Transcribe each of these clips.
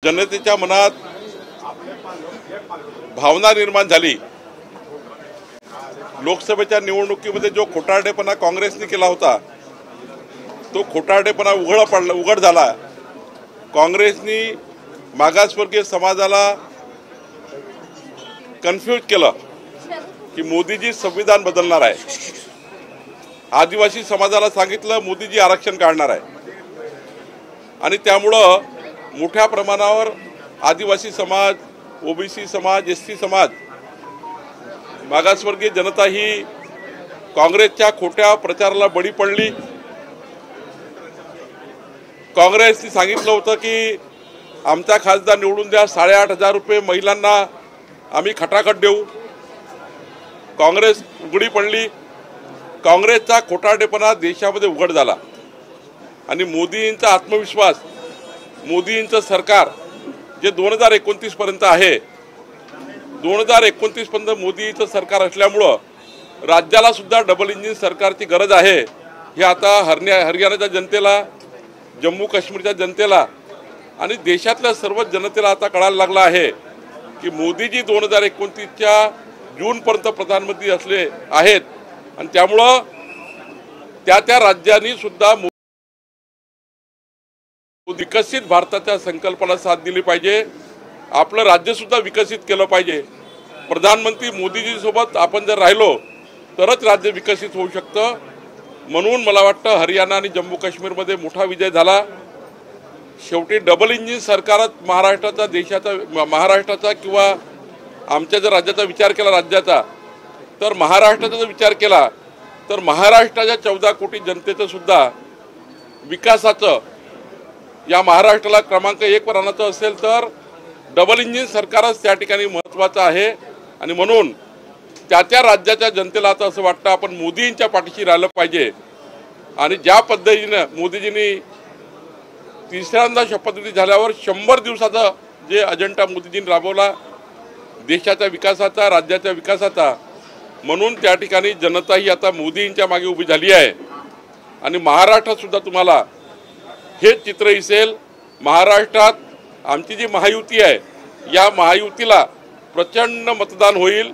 जनतेच्या मनात भावना निर्माण झाली। लोकसभेच्या निवडणुकीमध्ये जो खोटारडेपणा काँग्रेसने केला होता तो खोटारडेपणा उघड झाला। काँग्रेसने मागासवर्गीय समाजाला कन्फ्यूज केलं की मोदीजी संविधान बदलणार आहे। आदिवासी समाजाला सांगितलं मोदीजी आरक्षण काढणार आहे आणि त्यामुळे मोठ्या प्रमाणावर आदिवासी समाज, ओबीसी समाज, एसटी समाज, मागासवर्गीय जनता ही काँग्रेसच्या खोट्या प्रचाराला बळी पडली। काँग्रेसने सांगितलं होतं की आमचा खासदार निवडून द्या, 8,500 रुपये महिलांना आम्ही खटाखट देऊ। काँग्रेस उघडी पडली। काँग्रेसचा खोटारडेपणा देशामध्ये उघड झाला आणि मोदींचा आत्मविश्वास, मोदींचं सरकार जे 2029 पर्यंत आहे, 2029 पर्यंत मोदींचं सरकार असल्यामुळं राज्याला सुद्धा डबल इंजिन सरकारची गरज आहे। हे आता हरियाणाच्या जनतेला, जम्मू काश्मीरच्या जनतेला आणि देशातल्या सर्व जनतेला आता कळायला लागला आहे की मोदीजी 2029च्या जूनपर्यंत प्रधानमंत्री असले आहेत आणि त्यामुळं त्या राज्यांनी सुद्धा विकसित भारताच्या संकल्पना साथ दिली पाहिजे। आपलं राज्य सुद्धा विकसित केलं पाहिजे। प्रधानमंत्री मोदीजी सोबत आपण जर राहिलो तरच राज्य विकसित होऊ शकतं। म्हणून मला वाटतं हरियाणा आणि जम्मू काश्मीरमध्ये मोठा विजय झाला। शेवटी डबल इंजिन सरकारच महाराष्ट्राचा, देशाचा, महाराष्ट्राचा किंवा आमच्या जर राज्याचा विचार केला, राज्याचा, तर महाराष्ट्राचा जर विचार केला तर महाराष्ट्राच्या 14 कोटी जनतेचं सुद्धा विकासाचं, या महाराष्ट्राला क्रमांक 1 वर आणायचं असेल तर डबल इंजिन सरकारच त्या ठिकाणी महत्त्वाचं आहे। आणि म्हणून त्या राज्याच्या जनतेला आता असं वाटतं आपण मोदींच्या पाठीशी राहिलं पाहिजे। आणि ज्या पद्धतीने मोदीजींनी तिसऱ्यांदा शपथविधी झाल्यावर 100 दिवसाचा जे अजेंडा मोदीजींनी राबवला देशाच्या विकासाचा, राज्याच्या विकासाचा, म्हणून त्या ठिकाणी जनता ही आता मोदींच्या मागे उभी झाली आहे। आणि महाराष्ट्रात सुद्धा तुम्हाला हे चित्र दिसेल। महाराष्ट्रात आमची जी महायुती आहे, या महायुतीला प्रचंड मतदान होईल,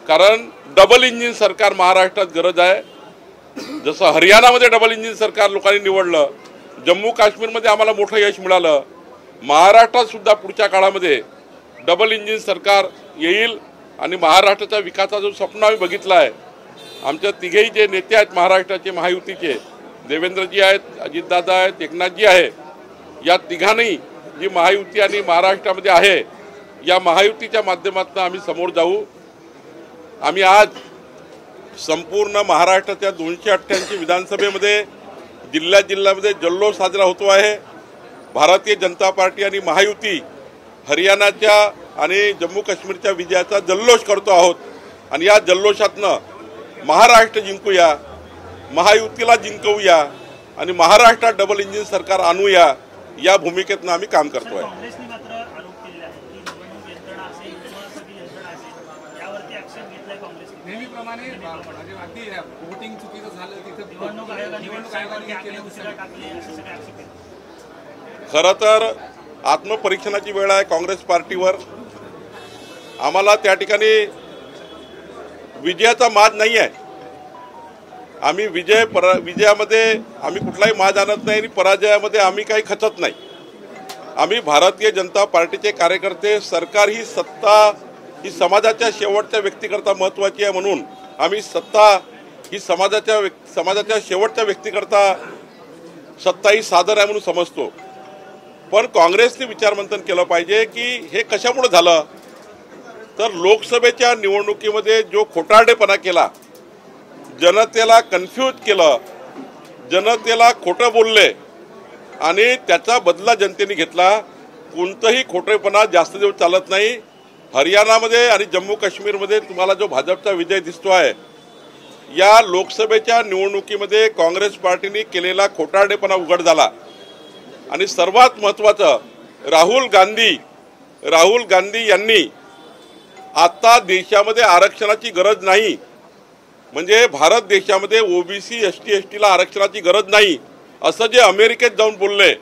कारण डबल इंजिन सरकार महाराष्ट्रात गरज आहे। जसं हरियाणामध्ये डबल इंजिन सरकार लोकांनी निवडलं, जम्मू काश्मीरमध्ये आम्हाला मोठं यश मिळालं, महाराष्ट्रात सुद्धा पुढच्या काळामध्ये डबल इंजिन सरकार येईल। आणि महाराष्ट्राच्या विकासाचं स्वप्न आम्ही बघितलं आहे। आमच्या तिघेही जे नेते आहेत महाराष्ट्राचे महायुतीचे, देवेंद्रजी आहेत, अजितदादा आहेत, एकनाथजी आहे, या तिघांनी जी महायुती आणि महाराष्ट्रामध्ये आहे, या महायुतीच्या माध्यमातून आम्ही समोर जाऊ। आम्ही आज संपूर्ण महाराष्ट्राच्या 288 विधानसभेमध्ये जिल्ह्यामध्ये जल्लोष साजरा होतो आहे। भारतीय जनता पार्टी आणि महायुती हरियाणाच्या आणि जम्मू काश्मीरच्या विजयाचा जल्लोष करतो आहोत आणि या जल्लोषातनं महाराष्ट्र जिंकूया, महायुतीला जिंकवूया आणि महाराष्ट्रात डबल इंजिन सरकार आणूया, या भूमिकेतनं आम्ही काम करतोय। खरं तर आत्मपरीक्षणाची वेळ आहे काँग्रेस पार्टीवर। आम्हाला त्या ठिकाणी विजयाचा माज नाही आहे। आम्ही विजयामध्ये आम्ही कुठलाही माज आणत नाही आणि पराजयामध्ये आम्ही काही खचत नाही। आम्ही भारतीय जनता पार्टीचे कार्यकर्ते, सरकार ही सत्ता ही समाजाच्या शेवटच्या व्यक्तीकरता महत्त्वाची आहे, म्हणून आम्ही सत्ता ही समाजाच्या शेवटच्या व्यक्तीकरता सत्ता ही साधन आहे म्हणून समजतो। पण काँग्रेसने विचारमंथन केलं पाहिजे की हे कशामुळे झालं, तर लोकसभेच्या निवडणुकीमध्ये जो खोटारडेपणा केला, जनतेला कन्फ्यूज केलं, जनतेला खोटं बोलले आणि त्याचा बदला जनतेने घेतला। कोणतंही खोटेपणा जास्त दिवस चालत नाही। हरियाणामध्ये आणि जम्मू काश्मीरमध्ये तुम्हाला जो भाजपचा विजय दिसतो आहे, या लोकसभेच्या निवडणुकीमध्ये काँग्रेस पार्टीने केलेला खोटारडेपणा उघड झाला। आणि सर्वात महत्त्वाचं, राहुल गांधी यांनी आता देशामध्ये आरक्षणाची गरज नाही, म्हणजे भारत देशामध्ये ओबीसी, एसटी, एसटीला आरक्षणाची गरज नाही असं जे अमेरिकेत जाऊन बोलले,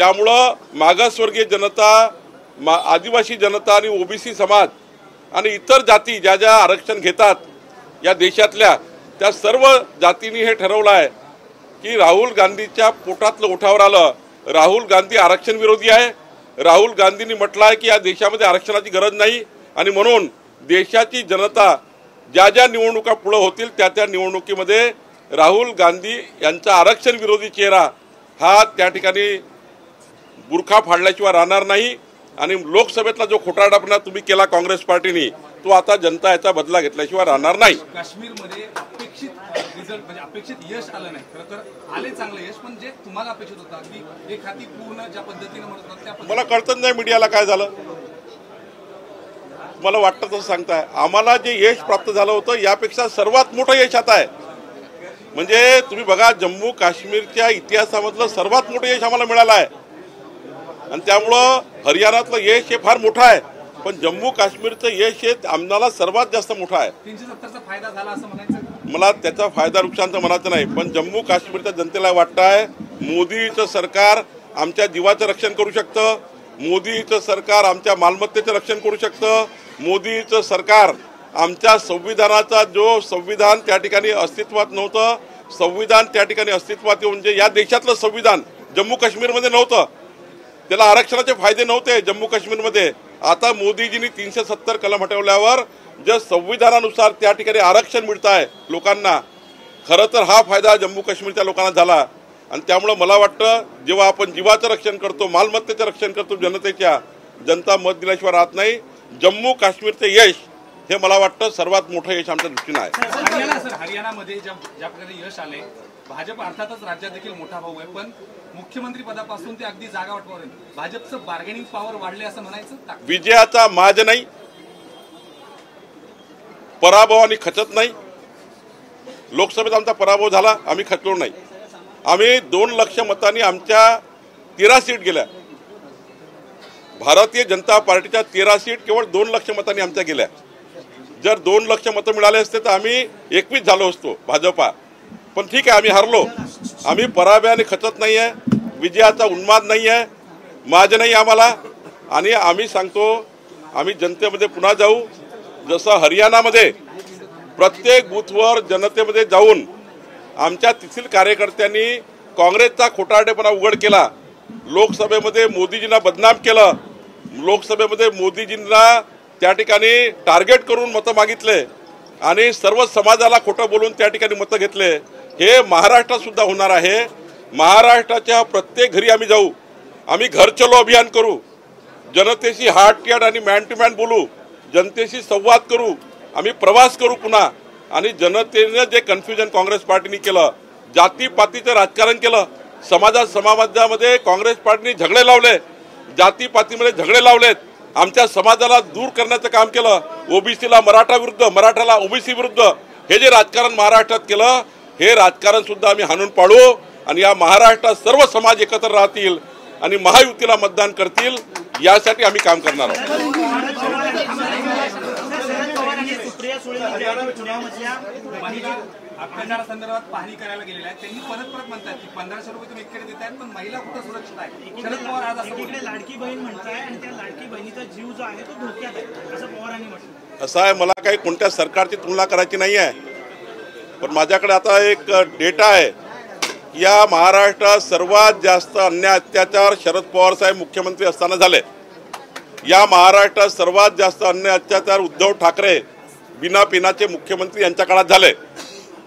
त्यामुळं मागासवर्गीय जनता, आदिवासी जनता आणि ओबीसी समाज आणि इतर जाती ज्या ज्या आरक्षण घेतात या देशातल्या, त्या सर्व जातींनी हे ठरवलं आहे की राहुल गांधीच्या पोटातलं उठावर आलं. राहुल गांधी आरक्षण विरोधी आहे. राहुल गांधींनी म्हटलं आहे की या देशामध्ये आरक्षणाची गरज नाही आणि म्हणून देशाची जनता ज्या ज्या निवडणुका पुढे होतील त्या त्या निवडणुकीमध्ये राहुल गांधी यांचा आरक्षण विरोधी चेहरा हा त्या ठिकाणी बुरखा फाडल्याशिवाय राहणार नाही. आणि लोकसभेतला जो खोटारडेपणा तुम्ही केला काँग्रेस पार्टीने, तो आता जनता याचा बदला घेतल्याशिवाय राहणार नाही. काश्मीरमध्ये अपेक्षित रिझल्ट म्हणजे अपेक्षित यश आलं नाही. खरं तर आले चांगलं यश, पण जे तुम्हाला अपेक्षित होतं की एक हाती पूर्ण ज्या पद्धतीने म्हणत होतात त्या मला कळतच नाही मीडियाला काय झालं. मला वाटतं तसं सांगताय. आम्हाला जे यश प्राप्त झालं होतं यापेक्षा सर्वात मोठं यश आता आहे. म्हणजे तुम्ही बघा, जम्मू काश्मीरच्या इतिहासामधलं सर्वात मोठं यश आम्हाला मिळालं आहे. आणि त्यामुळं हरियाणातलं यश हे फार मोठं आहे, पण जम्मू काश्मीरचं यश हे आम्हाला सर्वात जास्त मोठं आहे. 370चा फायदा झाला असं म्हणायचं. मला त्याचा फायदा नुकसान तर म्हणायचं नाही, पण जम्मू काश्मीरच्या जनतेला वाटतं आहे मोदीचं सरकार आमच्या जीवाचं रक्षण करू शकतं, मोदीचं सरकार आमच्या मालमत्तेचं रक्षण करू शकतं, मोदीचं सरकार आमच्या संविधानाचा जो संविधान त्या ठिकाणी अस्तित्वात नव्हतं, संविधान त्या ठिकाणी अस्तित्वात येऊन म्हणजे या देशातलं संविधान जम्मू काश्मीरमध्ये नव्हतं, त्याला आरक्षणाचे फायदे नव्हते जम्मू काश्मीरमध्ये. आता मोदीजींनी 370 कलम हटवल्यावर जे संविधानानुसार त्या ठिकाणी आरक्षण मिळत आहे लोकांना, खरं तर हा फायदा जम्मू काश्मीरच्या लोकांना झाला. आणि त्यामुळं मला वाटतं जेव्हा आपण जीवाचं रक्षण करतो, मालमत्तेचं रक्षण करतो जनतेच्या, जनता मत दिल्याशिवाय राहत नाही. जम्मू काश्मीरचे यश हे मला वाटतं सर्वात मोठं यश आमच्या दृष्टीनं आहे. हरियाणामध्ये ज्या प्रकारे यश आले, भाजप अर्थातच राज्यात देखील मोठा भाऊ आहे, पण मुख्यमंत्री पदापासून ते अगदी जागा वाटवापर्यंत भाजपचं बार्गेनिंग पॉवर वाढले असं म्हणायचं. विजयाचा माज नाही, पराभवाने खचत नाही. लोकसभेत आमचा पराभव झाला, आम्ही खचलो नाही. आम्ही 2 लाख मतांनी आमच्या 13 सीट गेल्या. भारतीय जनता पार्टीच्या 13 सीट केवळ 2 लाख मतांनी आमच्या गेल्या. जर 2 लाख मतं मिळाले असते तर आम्ही 21 झालो असतो भाजपा. पण ठीक आहे, आम्ही हारलो. आम्ही पराभवाने खचत नाही आहे, विजयाचा उन्माद नाही आहे, माज नाही आम्हाला. आणि आम्ही सांगतो, आम्ही जनतेमध्ये पुन्हा जाऊ. जसं हरियाणामध्ये प्रत्येक बूथवर जनतेमध्ये जाऊन आमच्या तेथील कार्यकर्त्यांनी काँग्रेसचा खोटारडेपणा उघड केला, लोकसभेमध्ये मोदीजींना बदनाम केलं, लोकसभेमध्ये मोदीजींना त्या ठिकाणी टार्गेट करून मतं मागितले आणि सर्व समाजाला खोटं बोलून त्या ठिकाणी मतं घेतले. हे महाराष्ट्रात सुद्धा होणार आहे. महाराष्ट्राच्या प्रत्येक घरी आम्ही जाऊ, आम्ही घर चलो अभियान करू, जनतेशी हार्ट टू हार्ट आणि मॅन टू मॅन बोलू, जनतेशी संवाद करू, आम्ही प्रवास करू पुन्हा. आणि जनतेने जे कन्फ्युजन काँग्रेस पार्टीने केलं, जातीपातीचं राजकारण केलं, समाजामध्ये काँग्रेस पार्टीने झगडे लावले, जातीपातीमध्ये झगडे लावलेत, आमच्या समाजाला दूर करण्याचं काम केलं, ओबीसीला मराठा विरुद्ध, मराठाला ओबीसी विरुद्ध हे जे राजकारण महाराष्ट्रात केलं, हे राजकारण सुद्धा आम्ही हाणून पाडू. आणि या महाराष्ट्रात सर्व समाज एकत्र राहतील आणि महायुतीला मतदान करतील, यासाठी आम्ही काम करणार आहोत. अत्याचारासंदर्भात पाहणी करायला गेलेल्या आहेत, त्यांनी परत म्हणतात की 1500 रुपये तुम्ही इकडे देताय, पण महिला कुठं सुरक्षित आहे. शरद पवार आज असं बोलले, लाडकी बहीण म्हणताय आणि त्या लाडकी बहिणीचा जीव जो आहे तो धोक्यात आहे असं पवारांनी म्हटलं. असं आहे, मला काही कोणत्या सरकारची तुलना करायची नाही आहे, पण माझ्याकडे आता एक डेटा आहे. या महाराष्ट्रात सर्वात जास्त अन्याय अत्याचार शरद पवार साहेब मुख्यमंत्री असताना झाले. या महाराष्ट्रात सर्वात जास्त अन्याय अत्याचार उद्धव ठाकरे बिना पिनाचे मुख्यमंत्री यांच्या काळात झाले.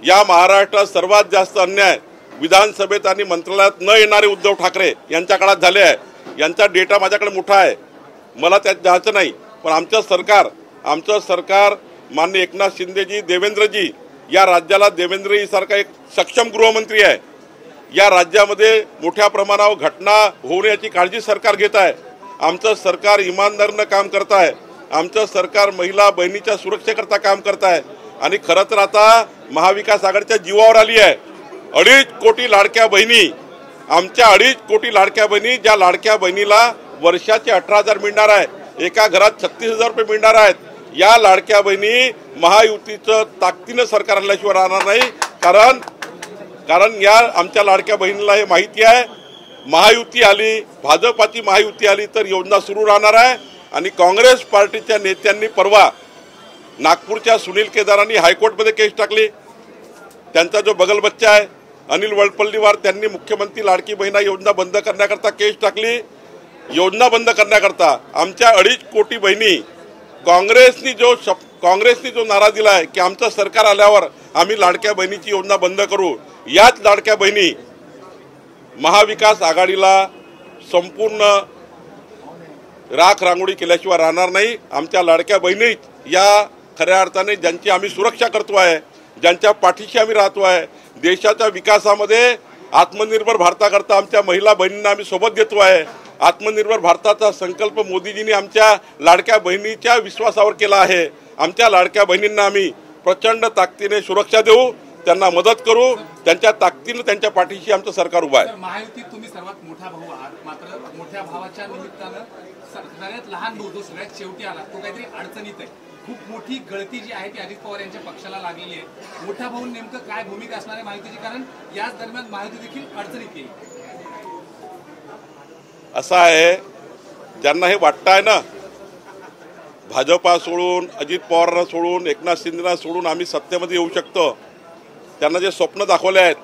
या महाराष्ट्रात सर्वात जास्त अन्याय विधानसभेत आणि मंत्रालयात न येणारे उद्धव ठाकरे यांच्या काळात झाले आहे. यांचा डेटा माझ्याकडे मोठा आहे, मला त्यात जायचं नाही. पण आमचं सरकार माननीय एकनाथ शिंदेजी, देवेंद्रजी, या राज्याला देवेंद्रजी सारखा एक सक्षम गृहमंत्री आहे. या राज्यामध्ये मोठ्या प्रमाणावर घटना होऊ याची काळजी सरकार घेत आहे. आमचं सरकार इमानदारीनं काम करत आहे. आमचं सरकार महिला बहिणीच्या सुरक्षेकरता काम करत आहे. आणि खरं तर आता महाविकास आघाडीच्या जीवावर आली आहे. 2.5 कोटी लाडक्या बहिणी, आमच्या 2.5 कोटी लाडक्या बहिणी, ज्या लाडक्या बहिणीला वर्षाचे 18,000 मिळणार आहे, एका घरात 36,000 रुपये मिळणार आहेत. या लाडक्या बहिणी महायुतीचं ताकदीनं सरकार आणल्याशिवाय राहणार नाही. कारण या आमच्या लाडक्या बहिणीला हे माहिती आहे महायुती आली, भाजपाची महायुती आली तर योजना सुरू राहणार आहे। आणि काँग्रेस पार्टीच्या नेत्यांनी परवा नागपूरच्या सुनील केदारांनी हायकोर्टमध्ये केस टाकली। त्यांचा जो बगलबच्चा आहे अनिल वडपल्लीवार त्यांनी मुख्यमंत्री लाडकी बहीण योजना बंद करण्याकरता केस टाकली। योजना बंद करण्याकरता आमच्या 2.5 कोटी बहिणी काँग्रेसनी जो नारा दिला आहे की आमचं सरकार आल्यावर आम्ही लाडक्या बहिणीची योजना बंद करू, याच लाडक्या बहिणी महाविकास आघाडीला संपूर्ण राख रांगोळी केल्याशिवाय राहणार नाही। आमच्या लाडक्या बहिणी या खऱ्या अर्थाने ज्यांची आम्ही सुरक्षा करतो आहे, ज्यांच्या पाठीशी आम्ही राहतो आहे, देशाच्या विकासामध्ये आत्मनिर्भर भारताकरता आमच्या महिला बहिणींना आम्ही सोबत घेतो आहे। आत्मनिर्भर भारताचा संकल्प मोदीजींनी आमच्या लाडक्या बहिणीच्या विश्वासावर केला आहे। आमच्या लाडक्या बहिणींना आम्ही प्रचंड ताकदीने सुरक्षा देऊ, त्यांना मदत करू, त्यांच्या ताकदीने त्यांच्या पाठीशी आमचं सरकार उभा आहे। महायुतीत तुम्ही सर्वात मोठा भाऊ आहात, मात्र मोठ्या भावाच्या निमित्तानं सगळ्यात लहान भाऊ जो सगळ्यात शेवटी आला तो काहीतरी अडचणीत आहे। खूप मोठी गळती जी आहे ती अजित पवार यांच्या पक्षाला लागलेली आहे। मोठा भाऊ नेमकं काय भूमिका असणार आहे महायुतीची, कारण याच दरम्यान महायुती देखील अडचणीत येईल। असं आहे, ज्यांना हे वाटतं आहे ना भाजपा सोडून, अजित पवारांना सोडून, एकनाथ शिंदेना सोडून आम्ही सत्तेमध्ये येऊ शकतो, त्यांना जे स्वप्न दाखवले आहेत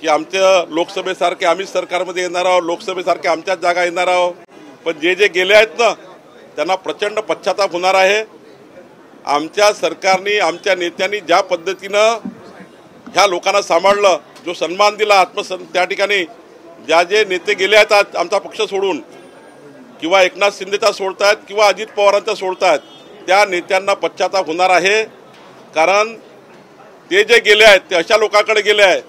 की आमच्या लोकसभेसारखे आम्हीच सरकारमध्ये येणार आहोत, लोकसभेसारखे आमच्याच जागा येणार आहोत, पण जे गेले आहेत ना त्यांना प्रचंड पश्चाताप होणार आहे। आमच्या सरकारने, आमच्या नेत्यांनी ज्या पद्धतीनं ह्या लोकांना सांभाळलं, जो सन्मान दिला त्या ठिकाणी जे नेते गेले आहेत आज आमचा पक्ष सोडून, किंवा एकनाथ शिंदेचा सोडतायत किंवा अजित पवारांचा सोडतायत, त्या नेत्यांना पश्चाताप होणार आहे। कारण ते जे गेले आहेत ते अशा लोकांकडे गेले आहेत,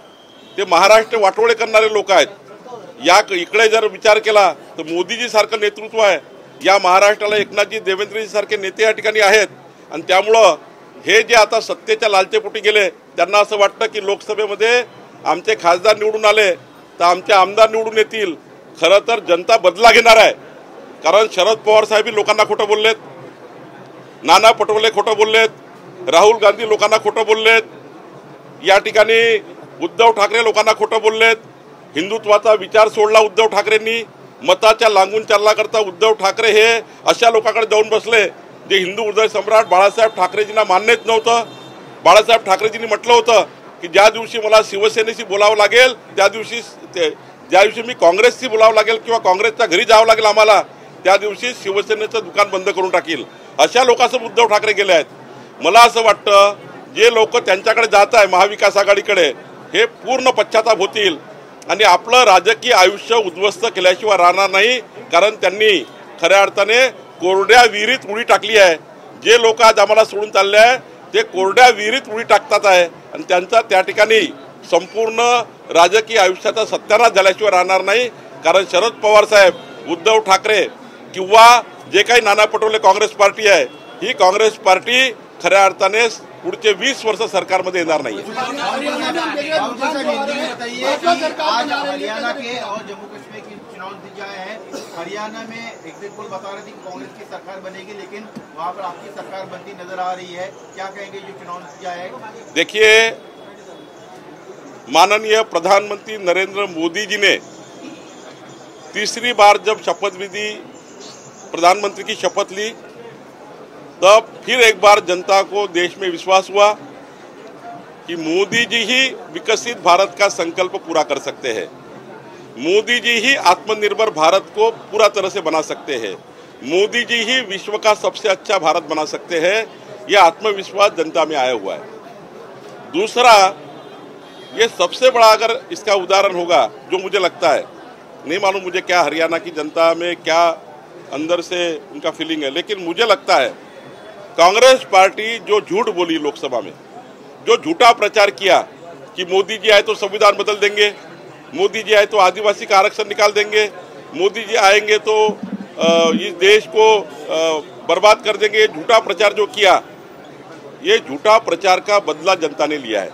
ते महाराष्ट्र वाटोळे करणारे लोक आहेत। इकडे जर विचार केला तर मोदीजी सारखं नेतृत्व आहे या महाराष्ट्राला, एकनाथजी देवेंद्रजी सारखे नेते या ठिकाणी आहेत। आणि त्यामुळं हे जे आता सत्तेच्या लालचेपोटी गेले त्यांना असं वाटतं की लोकसभेमध्ये आमचे खासदार निवडून आले तर आमचे आमदार निवडून येतील। खरं तर जनता बदला घेणार आहे, कारण शरद पवार साहेब लोकांना खोटं बोललेत, नाना पटोले खोटं बोललेत, राहुल गांधी लोकांना खोटं बोललेत, या ठिकाणी उद्धव ठाकरे लोकांना खोटं बोललेत, हिंदुत्वाचा विचार सोडला उद्धव ठाकरेंनी, मताच्या लागून चालण्याकरता उद्धव ठाकरे हे अशा लोकांकडे जाऊन बसले जे हिंदू हृदय सम्राट बाळासाहेब ठाकरेजींना मान्यच नव्हतं। बाळासाहेब ठाकरेजींनी म्हटलं होतं की ज्या दिवशी मला शिवसेनेशी बोलावं लागेल ज्या दिवशी मी काँग्रेसशी बोलावं लागेल किंवा काँग्रेसच्या घरी जावं लागेल आम्हाला, त्या दिवशी शिवसेनेचं दुकान बंद करून टाकील, अशा लोकांसोबत उद्धव ठाकरे गेले आहेत। मला असं वाटतं जे लोक त्यांच्याकडे जात आहे महाविकास आघाडीकडे, हे पूर्ण पश्चाताप होतील आणि आपलं राजकीय आयुष्य उद्ध्वस्त केल्याशिवाय राहणार नाही। कारण त्यांनी खऱ्या अर्थाने कोरड्या विहिरीत उडी टाकली आहे। जे लोक आज आम्हाला सोडून चालले आहे ते कोरड्या विहिरीत उडी टाकतात आहे आणि त्यांचा त्या ठिकाणी संपूर्ण राजकीय आयुष्याचा सत्यानाश झाल्याशिवाय राहणार नाही। कारण शरद पवार साहेब, उद्धव ठाकरे किंवा जे काही नाना पटोले काँग्रेस पार्टी आहे, ही काँग्रेस पार्टी खऱ्या अर्थाने पुढचे 20 वर्ष सरकारमध्ये येणार नाही। हरियाणा में एग्जिट पोल बता रही थी कांग्रेस की सरकार बनेगी, लेकिन वहां पर आपकी सरकार बनती नजर आ रही है, क्या कहेंगे जो चुनाव नतीजा है? देखिए, माननीय प्रधानमंत्री नरेंद्र मोदी जी ने तीसरी बार जब प्रधानमंत्री की शपथ ली, तब फिर एक बार जनता को देश में विश्वास हुआ कि मोदी जी ही विकसित भारत का संकल्प पूरा कर सकते हैं, मोदी जी ही आत्मनिर्भर भारत को पूरा तरह से बना सकते हैं, मोदी जी ही विश्व का सबसे अच्छा भारत बना सकते हैं। यह आत्मविश्वास जनता में आया हुआ है। दूसरा, ये सबसे बड़ा अगर इसका उदाहरण होगा जो मुझे लगता है, नहीं मालूम मुझे क्या हरियाणा की जनता में क्या अंदर से उनका फीलिंग है, लेकिन मुझे लगता है कांग्रेस पार्टी जो झूठ बोली लोकसभा में, जो झूठा प्रचार किया कि मोदी जी आए तो संविधान बदल देंगे, मोदी जी आए तो आदिवासी का आरक्षण निकाल देंगे, मोदी जी आएंगे तो इस देश को बर्बाद कर देंगे, झूठा प्रचार जो किया, ये झूठा प्रचार का बदला जनता ने लिया है।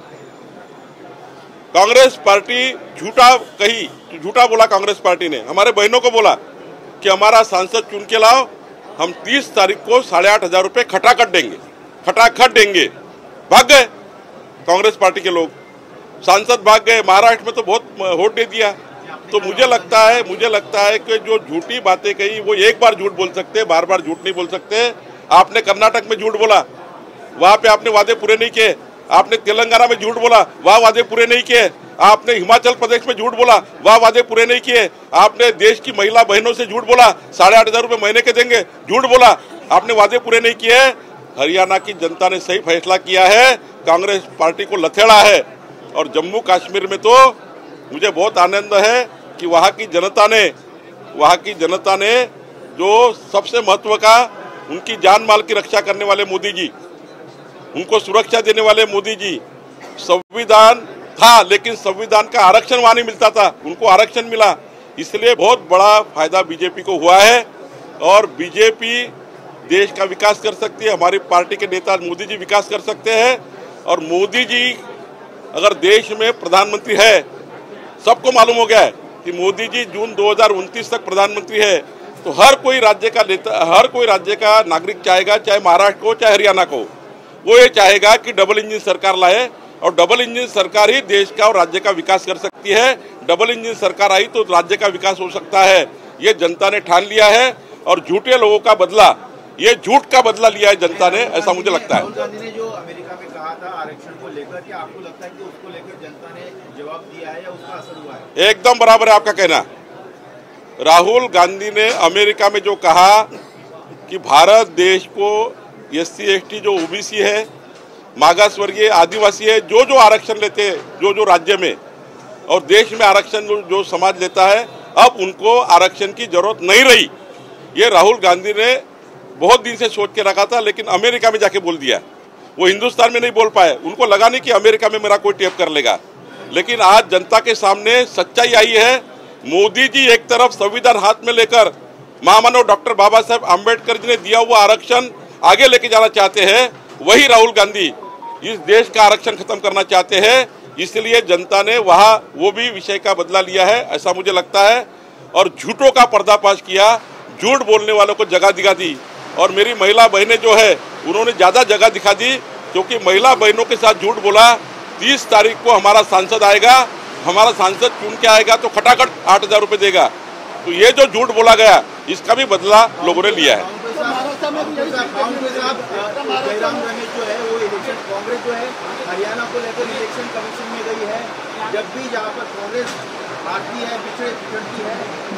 कांग्रेस पार्टी झूठा बोला कांग्रेस पार्टी ने, हमारे बहनों को बोला कि हमारा सांसद चुन के लाओ, हम 30 तारीख को 8,500 रुपये खटाखट देंगे। भाग गए कांग्रेस पार्टी के लोग, सांसद भाग गए, महाराष्ट्र में तो बहुत वोट दे दिया। तो मुझे लगता है कि जो झूठी बातें कही वो एक बार झूठ बोल सकते, बार बार झूठ नहीं बोल सकते। आपने कर्नाटक में झूठ बोला, वहां पे आपने वादे पूरे नहीं किए। आपने तेलंगाना में झूठ बोला, वहां वादे पूरे नहीं किए। आपने हिमाचल प्रदेश में झूठ बोला, वहां वादे पूरे नहीं किए। आपने देश की महिला बहनों से झूठ बोला, 8,500 रुपए महीने के देंगे, झूठ बोला, आपने वादे पूरे नहीं किए। हरियाणा की जनता ने सही फैसला किया है, कांग्रेस पार्टी को लथेड़ा है। और जम्मू कश्मीर में तो मुझे बहुत आनंद है कि वहाँ की जनता ने जो सबसे महत्व का उनकी जान माल की रक्षा करने वाले मोदी जी, उनको सुरक्षा देने वाले मोदी जी, संविधान था लेकिन संविधान का आरक्षण वहां नहीं मिलता था, उनको आरक्षण मिला। इसलिए बहुत बड़ा फायदा बीजेपी को हुआ है और बीजेपी देश का विकास कर सकती है। हमारी पार्टी के नेता मोदी जी विकास कर सकते हैं और मोदी जी अगर देश में प्रधानमंत्री है, सबको मालूम हो गया है कि मोदी जी जून 2029 तक प्रधानमंत्री है, तो हर कोई राज्य का नेता, हर कोई राज्य का नागरिक चाहेगा, चाहे महाराष्ट्र को चाहे हरियाणा को, वो ये चाहेगा कि डबल इंजन सरकार लाए और डबल इंजन सरकार ही देश का और राज्य का विकास कर सकती है। डबल इंजन सरकार आई तो राज्य का विकास हो सकता है। ये जनता ने ठान लिया है और झूठे लोगों का बदला, ये झूठ का बदला लिया है जनता ने, ऐसा मुझे लगता है। राहुल गांधी ने जो अमेरिका में कहा था आरक्षण को लेकर, क्या आपको लगता है कि उसको लेकर जनता ने जवाब दिया है या उसका असर हुआ है? एकदम बराबर है आपका कहना। राहुल गांधी ने अमेरिका में जो कहा कि भारत देश को SC ST जो OBC है, मागासवर्गीय आदिवासी है, जो आरक्षण लेते हैं जो राज्य में और देश में आरक्षण जो समाज लेता है, अब उनको आरक्षण की जरूरत नहीं रही। ये राहुल गांधी ने बहुत दिन से सोच के रखा था, लेकिन अमेरिका में जाके बोल दिया। वो हिंदुस्तान में नहीं बोल पाए, उनको लगा नहीं कि अमेरिका में मेरा कोई टेप कर लेगा। लेकिन आज जनता के सामने सच्चाई आई है। मोदी जी एक तरफ संविधान हाथ में लेकर महामानव डॉक्टर बाबा साहेब आम्बेडकर जी ने दिया हुआ आरक्षण आगे लेके जाना चाहते हैं, वही राहुल गांधी इस देश का आरक्षण खत्म करना चाहते हैं। इसलिए जनता ने वहाँ वो भी विषय का बदला लिया है, ऐसा मुझे लगता है। और झूठों का पर्दाफाश किया, झूठ बोलने वालों को जगह दिखा दी। और मेरी महिला बहनें जो है उन्होंने ज़्यादा जगह दिखा दी, क्योंकि महिला बहनों के साथ झूठ बोला। 30 तारीख को हमारा सांसद आएगा, हमारा सांसद चुन के आएगा तो खटाखट 8,000 रुपये देगा। तो ये जो झूठ बोला गया इसका भी बदला लोगों ने लिया है। जयराम रमेश जो है वो इलेक्शन, कांग्रेस जो है हरियाणा को लेकर इलेक्शन कमीशन में गई है। जब भी जहाँ पर कांग्रेस हारती है, पिछड़ती है,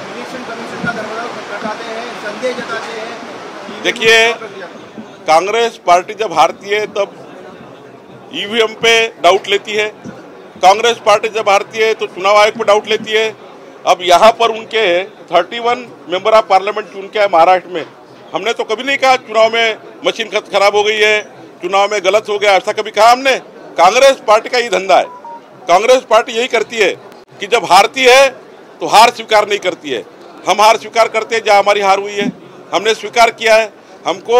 इलेक्शन कमीशन का दरवाजा खटखटाते हैं, संदेह जताते हैं। देखिए, कांग्रेस पार्टी जब हारती है तब EVM पे डाउट लेती है, कांग्रेस पार्टी जब हारती है तो चुनाव आयोग पे डाउट लेती है। अब यहाँ पर उनके 31 मेंबर ऑफ पार्लियामेंट चुन के है महाराष्ट्र में। हमने तो कभी नहीं कहा चुनाव में मशीन खराब हो गई है, चुनाव में गलत हो गया, ऐसा कभी कहा हमने? कांग्रेस पार्टी का ये धंधा है। कांग्रेस पार्टी यही करती है कि जब हारती है तो हार स्वीकार नहीं करती है। हम हार स्वीकार करते हैं, जहाँ हमारी हार हुई है हमने स्वीकार किया है। हमको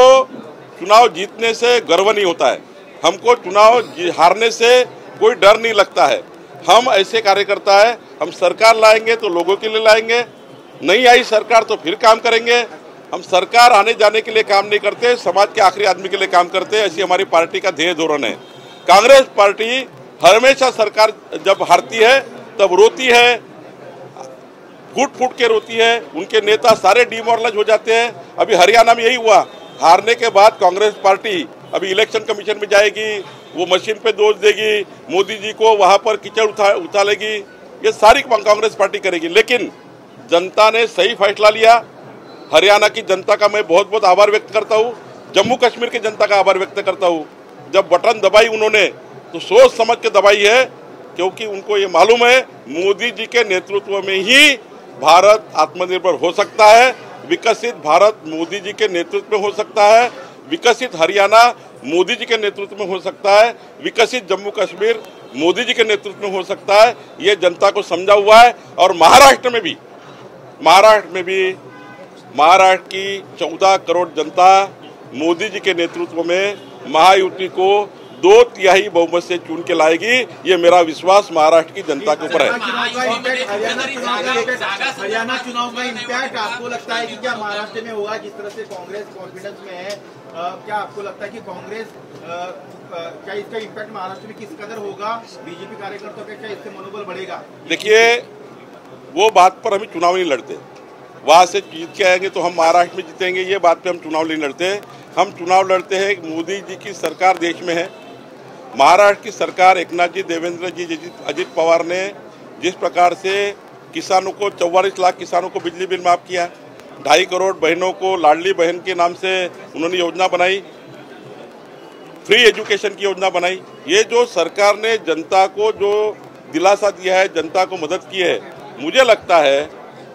चुनाव जीतने से गर्व नहीं होता है, हमको चुनाव हारने से कोई डर नहीं लगता है। हम ऐसे कार्यकर्ता है, हम सरकार लाएंगे तो लोगों के लिए लाएंगे, नहीं आई सरकार तो फिर काम करेंगे। हम सरकार आने जाने के लिए काम नहीं करते, समाज के आखिरी आदमी के लिए काम करते हैं। ऐसी हमारी पार्टी का ध्येय धोरण है। कांग्रेस पार्टी हमेशा सरकार जब हारती है तब रोती है, फूट के रोती है, उनके नेता सारे डिमोरलाइज हो जाते हैं। अभी हरियाणा में यही हुआ, हारने के बाद कांग्रेस पार्टी अभी इलेक्शन कमीशन में जाएगी, वो मशीन पे दोष देगी, मोदी जी को वहां पर कीचड़ उछालेगी, ये सारी कांग्रेस पार्टी करेगी। लेकिन जनता ने सही फैसला लिया। हरियाणा की जनता का मैं बहुत बहुत आभार व्यक्त करता हूँ, जम्मू कश्मीर की जनता का आभार व्यक्त करता हूँ। जब बटन दबाई उन्होंने तो सोच समझ के दबाई है, क्योंकि उनको ये मालूम है मोदी जी के नेतृत्व में ही भारत आत्मनिर्भर हो सकता है, विकसित भारत मोदी जी के नेतृत्व में हो सकता है, विकसित हरियाणा मोदी जी के नेतृत्व में हो सकता है, विकसित जम्मू कश्मीर मोदी जी के नेतृत्व में हो सकता है। ये जनता को समझा हुआ है। और महाराष्ट्र में भी महाराष्ट्र की 14 करोड़ जनता मोदी जी के नेतृत्व में महायुति को 2/3 बहुमत से चुन के लाएगी। ये मेरा विश्वास महाराष्ट्र की जनता के ऊपर है। हरियाणा चुनाव का इम्पैक्ट आपको लगता है कि क्या महाराष्ट्र में होगा? जिस तरह से कांग्रेस कॉन्फिडेंस में है, क्या आपको लगता है कि कांग्रेस क्या इसका इम्पैक्ट महाराष्ट्र में किस कदर होगा? बीजेपी कार्यकर्ताओं का क्या इससे मनोबल बढ़ेगा? देखिए, वो बात पर हम चुनाव नहीं लड़ते। वहाँ से जीत के आएंगे तो हम महाराष्ट्र में जीतेंगे, ये बात पे हम चुनाव नहीं लड़ते। हम चुनाव लड़ते हैं मोदी जी की सरकार देश में है, महाराष्ट्र की सरकार एकनाथ जी, देवेंद्र जी, अजित पवार ने जिस प्रकार से किसानों को 44 लाख किसानों को बिजली बिल माफ़ किया, 2.5 करोड़ बहनों को लाडली बहन के नाम से उन्होंने योजना बनाई, फ्री एजुकेशन की योजना बनाई। ये जो सरकार ने जनता को जो दिलासा दिया है, जनता को मदद की है, मुझे लगता है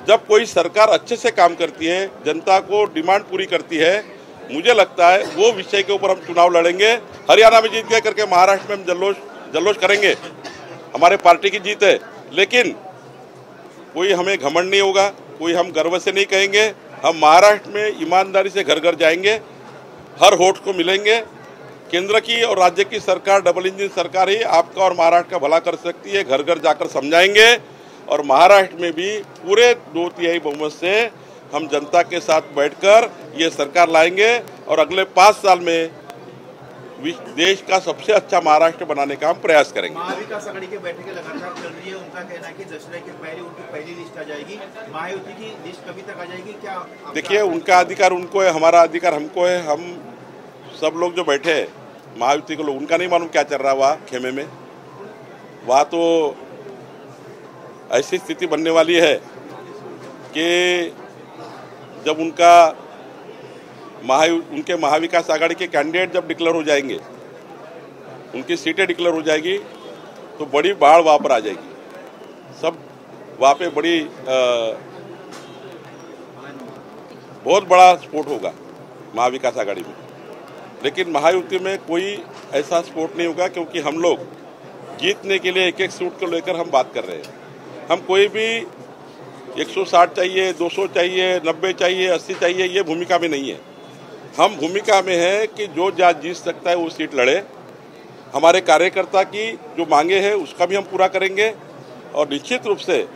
जब कोई सरकार अच्छे से काम करती है, जनता को डिमांड पूरी करती है, मुझे लगता है वो विषय के ऊपर हम चुनाव लड़ेंगे। हरियाणा में जीत गए करके महाराष्ट्र में हम जल्लोश करेंगे, हमारे पार्टी की जीत है, लेकिन कोई हमें घमंड नहीं होगा, कोई हम गर्व से नहीं कहेंगे। हम महाराष्ट्र में ईमानदारी से घर घर जाएंगे, हर वोट को मिलेंगे। केंद्र की और राज्य की सरकार, डबल इंजन सरकार ही आपका और महाराष्ट्र का भला कर सकती है। घर घर जाकर समझाएंगे और महाराष्ट्र में भी पूरे 2/3 बहुमत से हम जनता के साथ बैठकर ये सरकार लाएंगे और अगले 5 साल में देश का सबसे अच्छा महाराष्ट्र बनाने का हम प्रयास करेंगे। महाविकास आघाड़ी की बैठकें लगातार चल रही है, उनका कहना है कि दशहरे के पहले उनकी पहली लिस्ट आ जाएगी। महायुति की लिस्ट कभी तक आ जाएगी क्या? देखिए, उनका अधिकार उनको है, हमारा अधिकार हमको है। हम सब लोग जो बैठे हैं महायुति के लोग, उनका नहीं मालूम क्या चल रहा वहाँ खेमे में। वहाँ तो ऐसी स्थिति बनने वाली है कि जब उनके महाविकास आघाड़ी के कैंडिडेट जब डिक्लेयर हो जाएंगे, उनकी सीटें डिक्लेयर हो जाएगी, तो बड़ी बाढ़ वहाँ पर आ जाएगी। सब वहाँ पे बड़ी बहुत बड़ा स्पोर्ट होगा महाविकास आघाड़ी में। लेकिन महायुति में कोई ऐसा स्पोर्ट नहीं होगा, क्योंकि हम लोग जीतने के लिए एक एक सीट को लेकर हम बात कर रहे हैं। हम कोई भी 160 चाहिए, 200 चाहिए, 90 चाहिए, 80 चाहिए, ये भूमिका में नहीं है। हम भूमिका में है कि जो जहाँ जीत सकता है वो सीट लड़े। हमारे कार्यकर्ता की जो मांगे हैं उसका भी हम पूरा करेंगे और निश्चित रूप से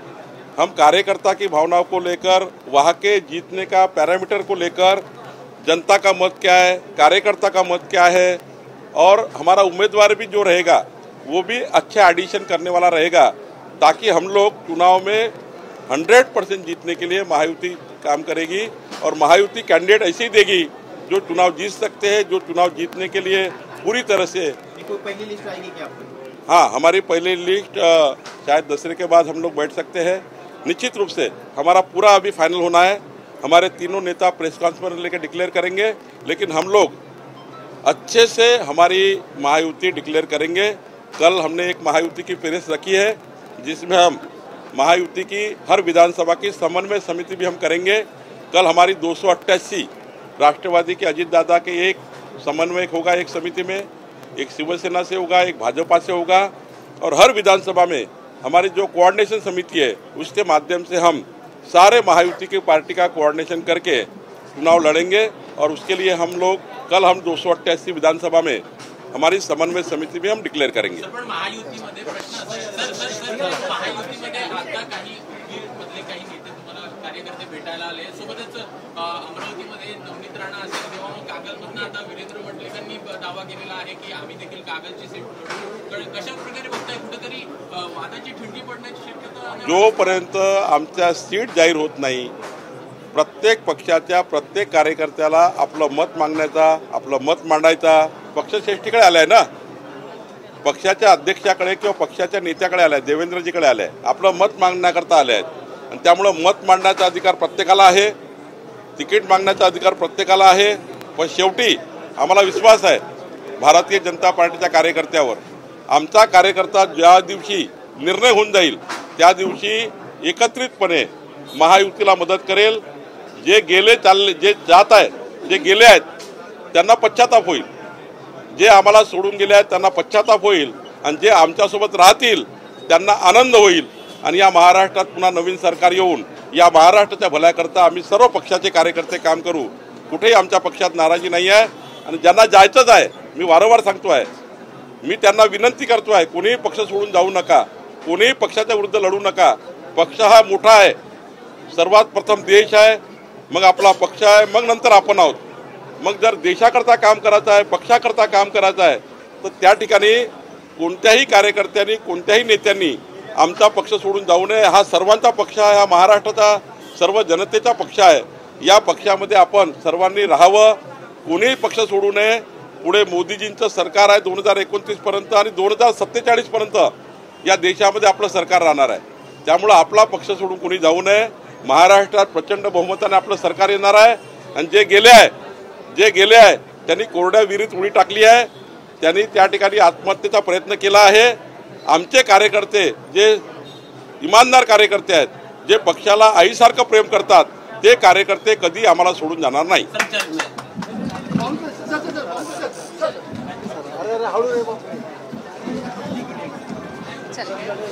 हम कार्यकर्ता की भावनाओं को लेकर, वहाँ के जीतने का पैरामीटर को लेकर, जनता का मत क्या है, कार्यकर्ता का मत क्या है, और हमारा उम्मीदवार भी जो रहेगा वो भी अच्छा एडिशन करने वाला रहेगा, ताकि हम लोग चुनाव में 100% जीतने के लिए महायुति काम करेगी। और महायुति कैंडिडेट ऐसे ही देगी जो चुनाव जीत सकते हैं, जो चुनाव जीतने के लिए पूरी तरह से। कोई पहली लिस्ट आएगी क्या आपको? हाँ, हमारी पहली लिस्ट शायद दशहरे के बाद हम लोग बैठ सकते हैं। निश्चित रूप से हमारा पूरा अभी फाइनल होना है। हमारे तीनों नेता प्रेस कॉन्फ्रेंस लेकर डिक्लेयर करेंगे, लेकिन हम लोग अच्छे से हमारी महायुति डिक्लेयर करेंगे। कल हमने एक महायुति की प्रेस रखी है, जिसमें हम महायुति की हर विधानसभा की समन्वय समिति भी हम करेंगे। कल हमारी 288 राष्ट्रवादी के अजित दादा के एक समन्वयक होगा एक समिति में, एक शिवसेना से होगा, एक भाजपा से होगा, और हर विधानसभा में हमारी जो कोऑर्डिनेशन समिति है उसके माध्यम से हम सारे महायुति की पार्टी का कोऑर्डिनेशन करके चुनाव लड़ेंगे। और उसके लिए हम लोग कल 288 विधानसभा में हमारी समन्वय समिति भी हम डिक्लेअर करेंगे। महायुतीमध्ये प्रश्न असा आहे, सर महायुतीमध्ये आता काही मधले काही नेते तुम्हाला कार्यकर्ते भेटायला आले, सोबतच अमरावतीमध्ये नवनीत राणा असेल किंवा कागलमधनं आता वीरेंद्र वडलेकरांनी दावा केलेला आहे की आम्ही देखील कागलची सीट लढू। कशा प्रकारे बघताय, कुठेतरी वादाची ठिणगी पडण्याची शक्यता? जोपर्यंत आमच्या सीट जाहीर होत नाही, प्रत्येक पक्षाच्या प्रत्येक कार्यकर्त्याला आपलं मत मागण्याचा, आपलं मत मांडायचा पक्षश्रेष्ठीकडे आलाय ना, पक्षाच्या अध्यक्षाकडे किंवा पक्षाच्या नेत्याकडे आलाय, देवेंद्रजीकडे आलाय, आपलं मत मागण्याकरता आले आहेत। आणि त्यामुळं मत मांडण्याचा अधिकार प्रत्येकाला आहे, तिकीट मागण्याचा अधिकार प्रत्येकाला आहे। पण शेवटी आम्हाला विश्वास आहे भारतीय जनता पार्टीच्या कार्यकर्त्यावर। आमचा कार्यकर्ता ज्या दिवशी निर्णय होऊन जाईल त्या दिवशी एकत्रितपणे महायुतीला मदत करेल। जे जात आहेत, जे गेले आहेत त्यांना पश्चाताप होईल, जे आम्हाला सोडून गेले आहेत त्यांना पश्चाताप होईल, आणि जे आमच्यासोबत राहतील त्यांना आनंद होईल। आणि या महाराष्ट्रात पुन्हा नवीन सरकार येऊन या महाराष्ट्राच्या भल्याकरता आम्ही सर्व पक्षाचे कार्यकर्ते काम करू। कुठेही आमच्या पक्षात नाराजी नाही आहे। आणि ज्यांना जायचंच आहे, मी वारंवार सांगतो आहे, मी त्यांना विनंती करतो आहे, कोणीही पक्ष सोडून जाऊ नका, कोणीही पक्षाच्या विरुद्ध लढू नका। पक्ष हा मोठा आहे, सर्वात प्रथम देश आहे, मग आपला पक्ष आहे, मग नंतर आपण आहोत। मग जर देशाकरता काम करायचं आहे, पक्षाकरता काम करायचं आहे, तर त्या ठिकाणी कोणत्याही कार्यकर्त्यांनी, कोणत्याही नेत्यांनी आमचा पक्ष सोडून जाऊ नये। हा सर्वांचा पक्ष आहे, हा महाराष्ट्राचा सर्व जनतेचा पक्ष आहे। या पक्षामध्ये आपण सर्वांनी राहावं, कोणीही पक्ष सोडू नये। पुढे मोदीजींचं सरकार आहे 2029 पर्यंत आणि 2047 पर्यंत या देशामध्ये आपलं सरकार राहणार आहे। त्यामुळे आपला पक्ष सोडून कोणी जाऊ नये। महाराष्ट्रात प्रचंड बहुमताने आपलं सरकार येणार आहे आणि जे गेले आहे त्यांनी कोरड्या विहिरीत उडी टाकली आहे, त्यांनी त्या ठिकाणी आत्महत्येचा प्रयत्न केला आहे। आमचे कार्यकर्ते जे इमानदार कार्यकर्ते आहेत, जे पक्षाला आईसारखं प्रेम करतात, ते कार्यकर्ते कधी आम्हाला सोडून जाणार नाही। चल